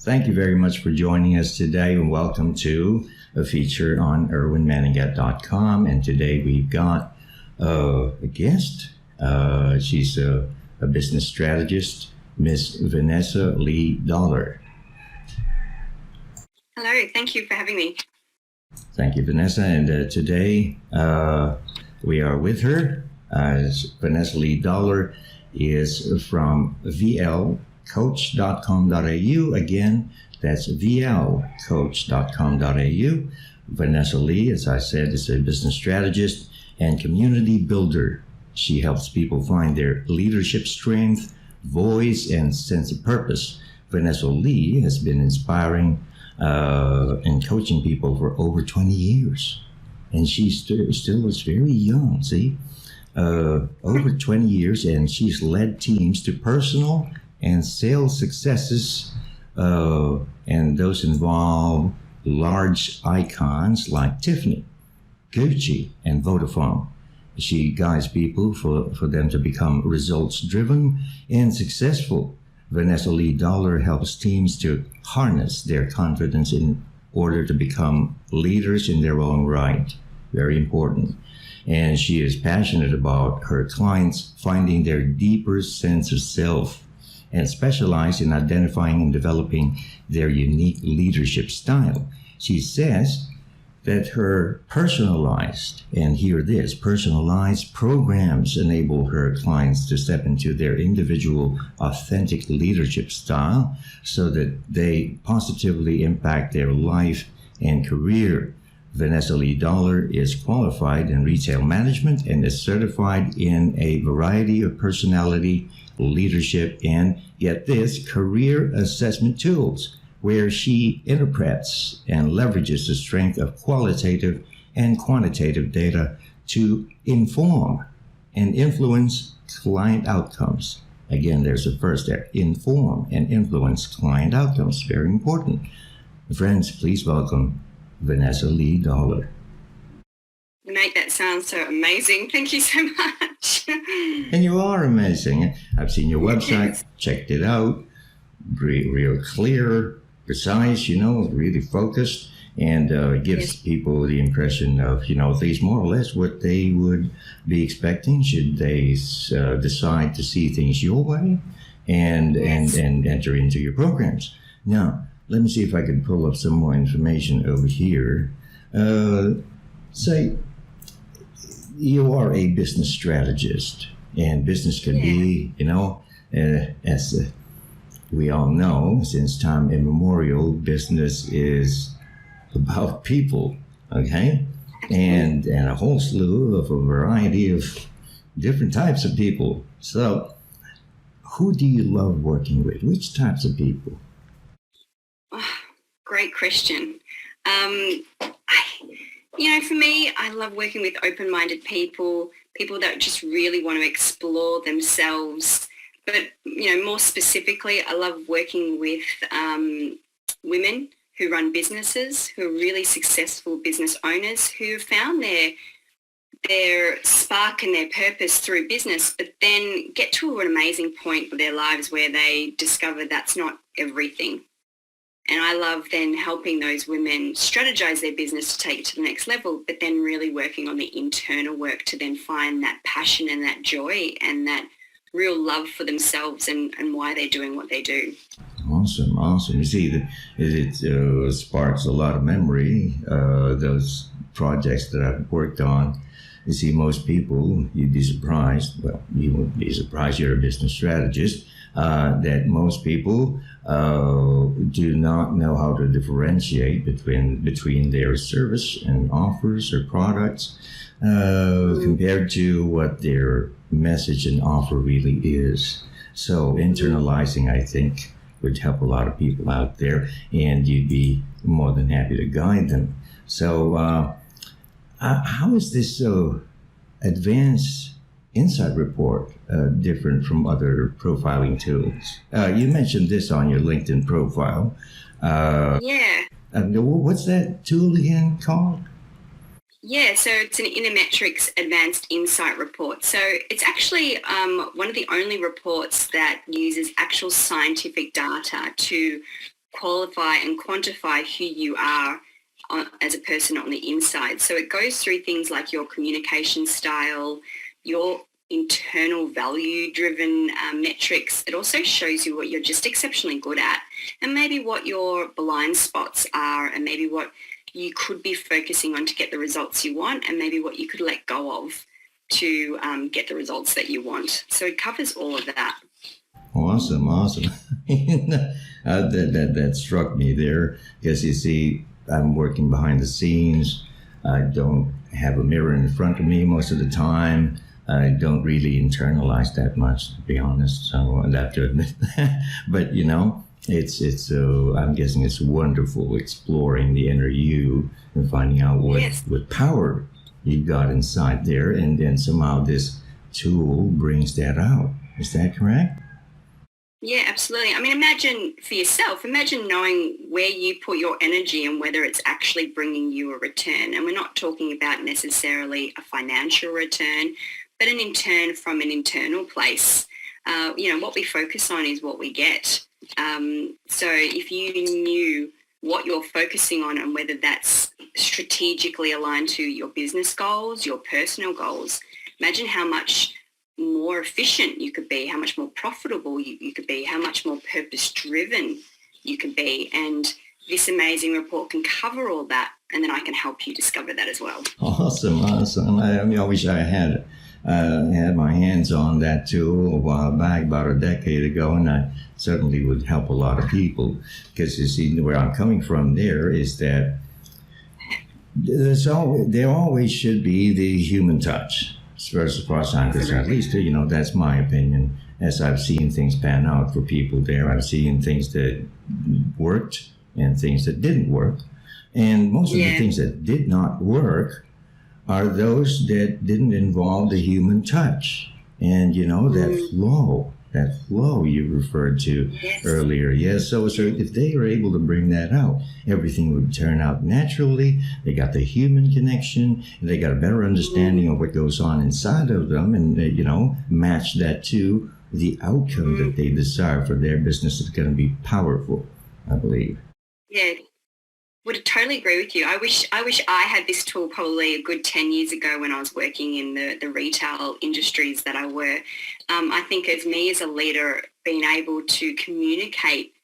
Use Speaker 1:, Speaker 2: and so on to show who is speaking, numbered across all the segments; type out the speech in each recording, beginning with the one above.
Speaker 1: Thank you very much for joining us today, and welcome to a feature on irwinmaningat.com. And today we've got a guest. She's a business strategist, Miss Vanessa Lee Dollar.
Speaker 2: Hello, thank you for having me.
Speaker 1: Thank you, Vanessa. And today we are with her. Vanessa Lee Dollar is from vlcoach.com.au. Again, that's vlcoach.com.au. Vanessa Lee, as I said, is a business strategist and community builder. She helps people find their leadership strength, voice, and sense of purpose. Vanessa Lee has been inspiring and coaching people for over 20 years. And she still is very young, see? Over 20 years, and she's led teams to personal and sales successes, and those involve large icons like Tiffany, Gucci, and Vodafone. She guides people for them to become results-driven and successful. Vanessa Lee Dollar helps teams to harness their confidence in order to become leaders in their own right. Very important. And she is passionate about her clients finding their deeper sense of self and specialized in identifying and developing their unique leadership style. She says that her personalized, and hear this, personalized programs enable her clients to step into their individual, authentic leadership style so that they positively impact their life and career. Vanessa Lee Dollar is qualified in retail management and is certified in a variety of personality, leadership, and, get this, career assessment tools, where she interprets and leverages the strength of qualitative and quantitative data to inform and influence client outcomes. Again, there's a first there, inform and influence client outcomes. Very important. Friends, please welcome Vanessa Lee Dollar.
Speaker 2: You make that sound so amazing. Thank you so much.
Speaker 1: And you are amazing. I've seen your website, checked it out, real clear, precise, really focused, and it gives people the impression of, at least more or less what they would be expecting should they decide to see things your way and enter into your programs. Now, let me see if I can pull up some more information over here. Say, you are a business strategist, and business can be, as we all know, since time immemorial, business is about people, okay? And a whole slew of a variety of different types of people. So, who do you love working with? Which types of people?
Speaker 2: Oh, great question. For me, I love working with open-minded people that just really want to explore themselves. But, more specifically, I love working with women who run businesses, who are really successful business owners, who have found their spark and their purpose through business, but then get to an amazing point of their lives where they discover that's not everything. And I love then helping those women strategize their business to take it to the next level, but then really working on the internal work to then find that passion and that joy and that real love for themselves and why they're doing what they do.
Speaker 1: Awesome. You see, it sparks a lot of memory, those projects that I've worked on. You see, most people, you'd be surprised, well, you wouldn't be surprised, you're a business strategist, that most people do not know how to differentiate between their service and offers or products compared to what their message and offer really is. So internalizing, I think, would help a lot of people out there, and you'd be more than happy to guide them. So how is this advanced insight report different from other profiling tools? You mentioned this on your LinkedIn profile. What's that tool again called?
Speaker 2: Yeah, so it's an Intermetrics Advanced Insight Report. So it's actually one of the only reports that uses actual scientific data to qualify and quantify who you are as a person on the inside. So it goes through things like your communication style, your internal value-driven metrics. It also shows you what you're just exceptionally good at, and maybe what your blind spots are, and maybe what you could be focusing on to get the results you want, and maybe what you could let go of to get the results that you want. So it covers all of that.
Speaker 1: Awesome. That struck me there, because you see, I'm working behind the scenes. I don't have a mirror in front of me most of the time. I don't really internalize that much, to be honest. So I have to admit that. But it's I'm guessing it's wonderful exploring the inner you and finding out what power you got inside there, and then somehow this tool brings that out. Is that correct?
Speaker 2: Yeah, absolutely. I mean, imagine for yourself, imagine knowing where you put your energy and whether it's actually bringing you a return. And we're not talking about necessarily a financial return, but an return from an internal place. What we focus on is what we get. So if you knew what you're focusing on and whether that's strategically aligned to your business goals, your personal goals, imagine how much more efficient you could be, how much more profitable you could be, how much more purpose-driven you could be. And this amazing report can cover all that, and then I can help you discover that as well.
Speaker 1: Awesome. I wish I had my hands on that tool a while back, about a decade ago, and I certainly would help a lot of people, because you see, where I'm coming from there is that there always should be the human touch. As far as I'm concerned, at least, that's my opinion. As I've seen things pan out for people there, I've seen things that worked and things that didn't work. And most of the things that did not work are those that didn't involve the human touch. And, that flow you referred to earlier. Yes, so if they are able to bring that out, everything would turn out naturally. They got the human connection, and they got a better understanding of what goes on inside of them, and, match that to the outcome that they desire for their business. Is going to be powerful, I believe.
Speaker 2: Yeah. Would totally agree with you. I wish I had this tool probably a good 10 years ago when I was working in the retail industries that I were. I think as me as a leader, being able to communicate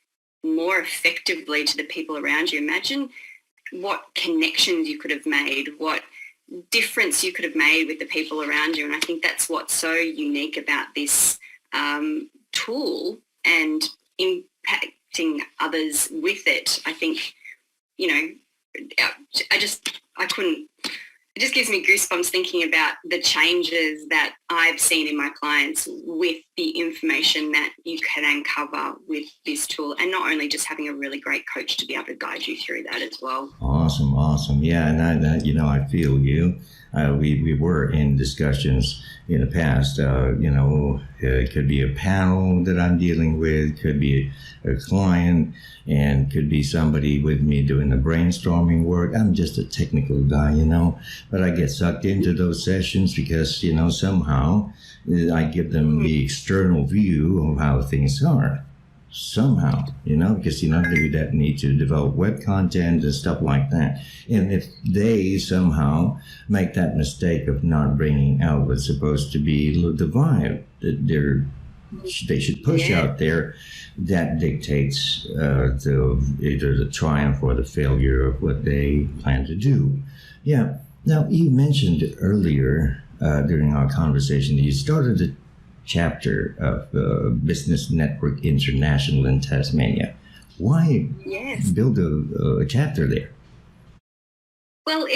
Speaker 2: more effectively to the people around you, imagine what connections you could have made, what difference you could have made with the people around you. And I think that's what's so unique about this tool and impacting others with it. I think, it just gives me goosebumps thinking about the changes that I've seen in my clients with the information that you can uncover with this tool, and not only just having a really great coach to be able to guide you through that as well.
Speaker 1: Awesome. Yeah, and I feel you. We were in discussions in the past. It could be a panel that I'm dealing with, could be a client, and could be somebody with me doing the brainstorming work. I'm just a technical guy, but I get sucked into those sessions because, somehow I give them the external view of how things are. Somehow, because, they need to develop web content and stuff like that. And if they somehow make that mistake of not bringing out what's supposed to be the vibe that they should push out there, that dictates either the triumph or the failure of what they plan to do. Yeah. Now, you mentioned earlier during our conversation that you started a chapter of Business Network International in Tasmania. Why build a chapter there?
Speaker 2: Well,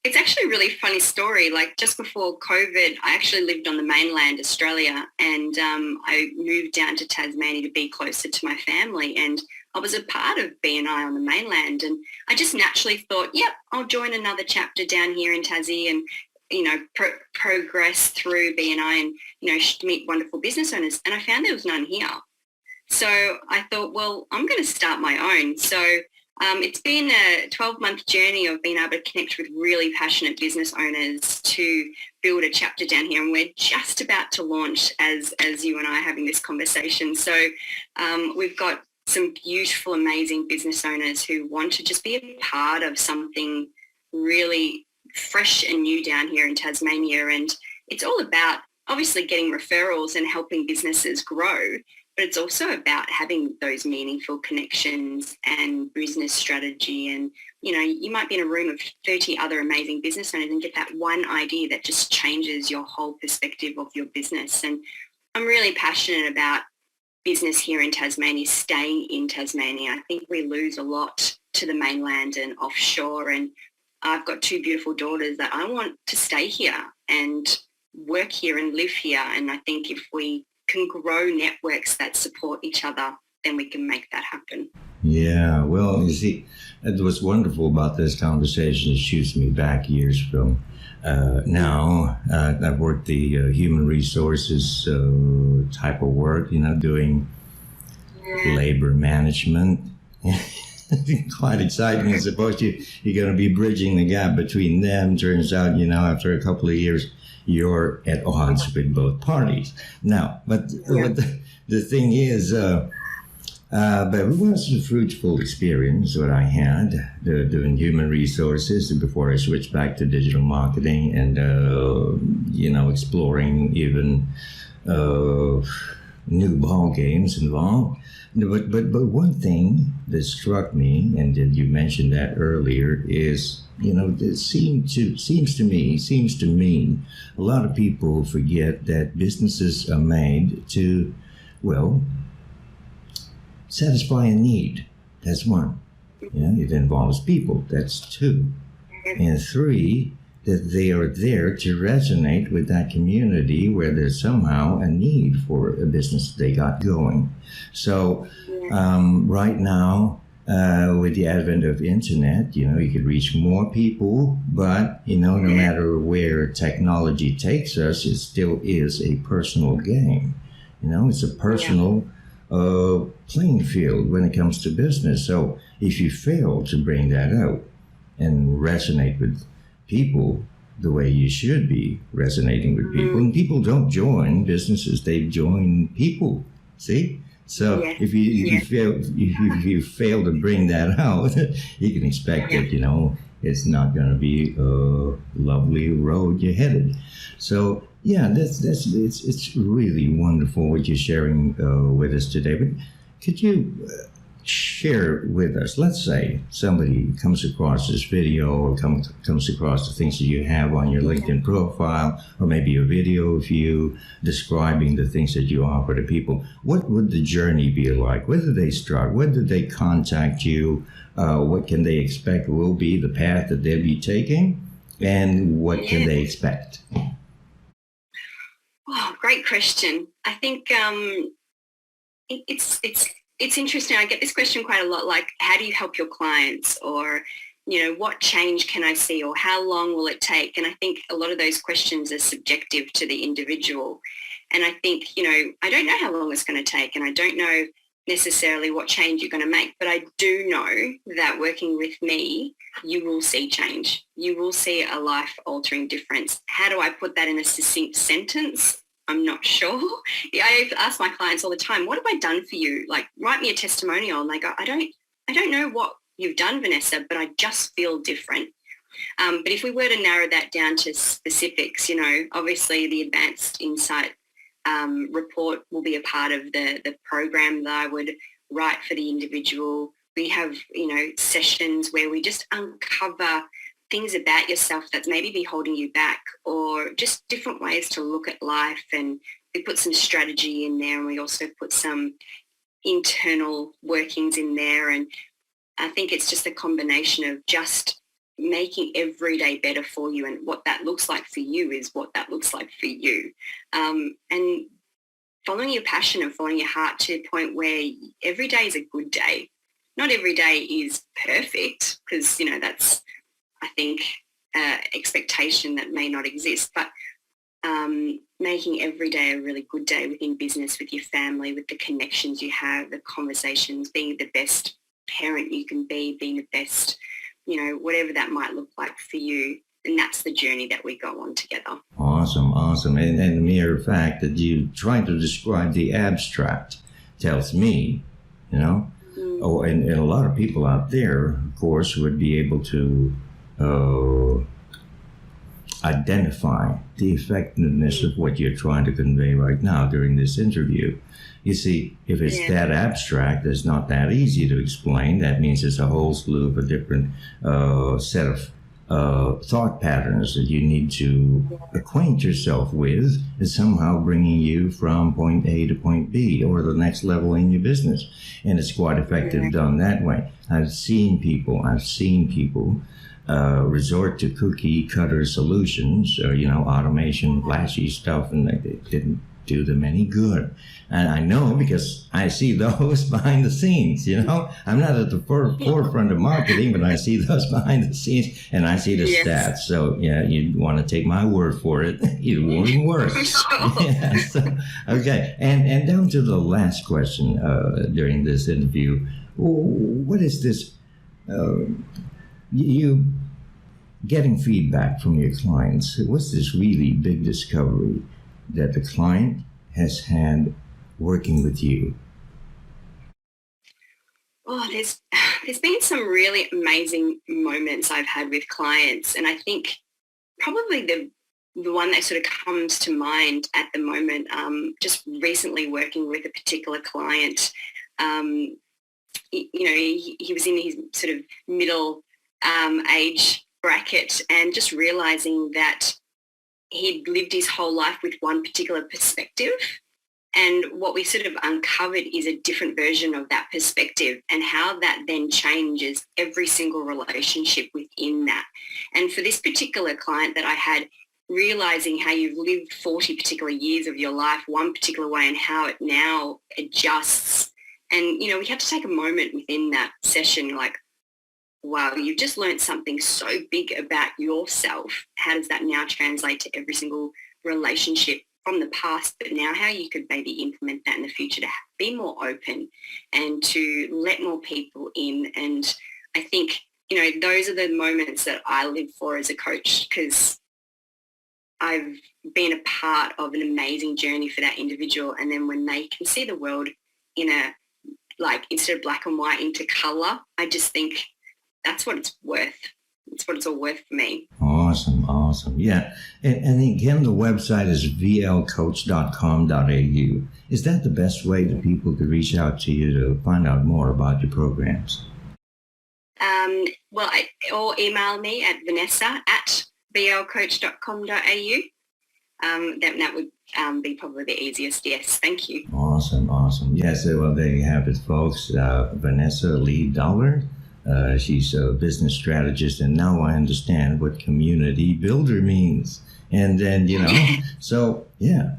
Speaker 2: it's actually a really funny story. Like just before COVID, I actually lived on the mainland Australia, and I moved down to Tasmania to be closer to my family. And I was a part of BNI on the mainland, and I just naturally thought, I'll join another chapter down here in Tassie and progress through BNI and, meet wonderful business owners. And I found there was none here. So I thought, well, I'm going to start my own. So it's been a 12-month journey of being able to connect with really passionate business owners to build a chapter down here. And we're just about to launch as you and I are having this conversation. So we've got some beautiful, amazing business owners who want to just be a part of something really fresh and new down here in Tasmania. And it's all about obviously getting referrals and helping businesses grow, but it's also about having those meaningful connections and business strategy. And, you know, you might be in a room of 30 other amazing business owners and get that one idea that just changes your whole perspective of your business. And I'm really passionate about business here in Tasmania, staying in Tasmania. I think we lose a lot to the mainland and offshore. And I've got two beautiful daughters that I want to stay here and work here and live here. And I think if we can grow networks that support each other, then we can make that happen.
Speaker 1: Yeah, well, you see, it was wonderful about this conversation. It shoots me back years from now. I've worked the human resources type of work, you know, doing labor management. Quite exciting. I suppose you're going to be bridging the gap between them. Turns out, you know, after a couple of years, you're at odds with both parties. Now, but the thing is, but it was a fruitful experience what I had doing human resources before I switched back to digital marketing and, you know, exploring even new ball games involved. But one thing that struck me, and you mentioned that earlier, is, you know, it seems to me, a lot of people forget that businesses are made to, well, satisfy a need. That's one. Yeah, it involves people. That's two. And three, that they are there to resonate with that community where there's somehow a need for a business they got going. So right now, with the advent of internet, you know, you could reach more people, but, you know, no matter where technology takes us, it still is a personal game. You know, it's a personal playing field when it comes to business. So if you fail to bring that out and resonate with people the way you should be resonating with people, and people don't join businesses, they join people. See? So if you fail to bring that out, you can expect that, you know, it's not going to be a lovely road you're headed. So yeah, it's really wonderful what you're sharing with us today. But could you share with us, let's say somebody comes across this video or comes across the things that you have on your LinkedIn profile, or maybe a video of you describing the things that you offer to people. What would the journey be like? Where do they start? Where do they contact you? What can they expect will be the path that they'll be taking? And what can they expect?
Speaker 2: Oh, great question. I think it's interesting. I get this question quite a lot, like, how do you help your clients? Or, you know, what change can I see? Or how long will it take? And I think a lot of those questions are subjective to the individual. And I think, you know, I don't know how long it's going to take, and I don't know necessarily what change you're going to make, but I do know that working with me, you will see change. You will see a life-altering difference. How do I put that in a succinct sentence? I'm not sure. I ask my clients all the time, what have I done for you? Like, write me a testimonial. And they go, I don't know what you've done, Vanessa, but I just feel different. But if we were to narrow that down to specifics, you know, obviously the Advanced Insight report will be a part of the program that I would write for the individual. We have, you know, sessions where we just uncover things about yourself that maybe be holding you back, or just different ways to look at life. And we put some strategy in there, and we also put some internal workings in there. And I think it's just a combination of just making every day better for you, and what that looks like for you is what that looks like for you. And following your passion and following your heart to a point where every day is a good day. Not every day is perfect, because, you know, that's, I think, expectation that may not exist, but making every day a really good day within business, with your family, with the connections you have, the conversations, being the best parent you can be, being the best, you know, whatever that might look like for you. And that's the journey that we go on together. Awesome.
Speaker 1: And the mere fact that you try to describe the abstract tells me, you know, and a lot of people out there, of course, would be able to identify the effectiveness of what you're trying to convey right now during this interview. You see, if it's that abstract, it's not that easy to explain. That means there's a whole slew of a different set of thought patterns that you need to acquaint yourself with, is somehow bringing you from point A to point B, or the next level in your business. And it's quite effective done that way. I've seen people resort to cookie cutter solutions, or, automation, flashy stuff, and it didn't do them any good. And I know because I see those behind the scenes. I'm not at the forefront of marketing, but I see those behind the scenes, and I see the stats. So you want to take my word for it. It won't work. Okay. And down to the last question during this interview. What is this? You getting feedback from your clients. What's this really big discovery that the client has had working with you?
Speaker 2: Oh, there's been some really amazing moments I've had with clients, and I think probably the one that sort of comes to mind at the moment, just recently working with a particular client. He was in his sort of middle age bracket, and just realizing that he'd lived his whole life with one particular perspective, and what we sort of uncovered is a different version of that perspective, and how that then changes every single relationship within that. And for this particular client that I had, realizing how you've lived 40 particular years of your life one particular way, and how it now adjusts. And, we had to take a moment within that session, like, wow, you've just learned something so big about yourself. How does that now translate to every single relationship from the past, but now how you could maybe implement that in the future to be more open and to let more people in. And I think, those are the moments that I live for as a coach, because I've been a part of an amazing journey for that individual. And then when they can see the world in instead of black and white, into colour, I just think that's what it's worth. It's what it's all worth for me.
Speaker 1: Awesome. Yeah. And again, the website is vlcoach.com.au. Is that the best way that people could reach out to you to find out more about your programs? Or
Speaker 2: email me at vanessa@vlcoach.com.au. That would be probably the easiest. Yes, thank you.
Speaker 1: Awesome. Yes, well, there you have it, folks. Vanessa Lee Dollar. She's a business strategist, and now I understand what community builder means. And then, so yeah,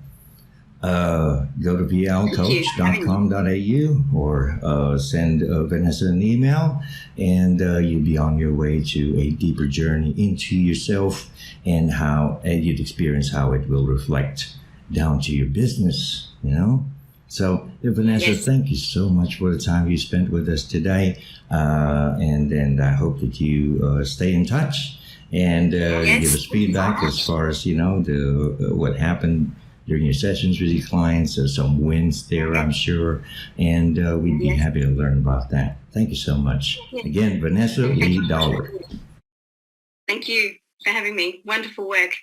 Speaker 1: go to vlcoach.com.au or send Vanessa an email, and you'll be on your way to a deeper journey into yourself, and you'd experience how it will reflect down to your business, So, Vanessa, thank you so much for the time you spent with us today. And I hope that you stay in touch and give us feedback as far as, what happened during your sessions with your clients. There's some wins there, I'm sure. And we'd be happy to learn about that. Thank you so much. Again, Vanessa Lee Dollar.
Speaker 2: Thank you for having me. Wonderful work.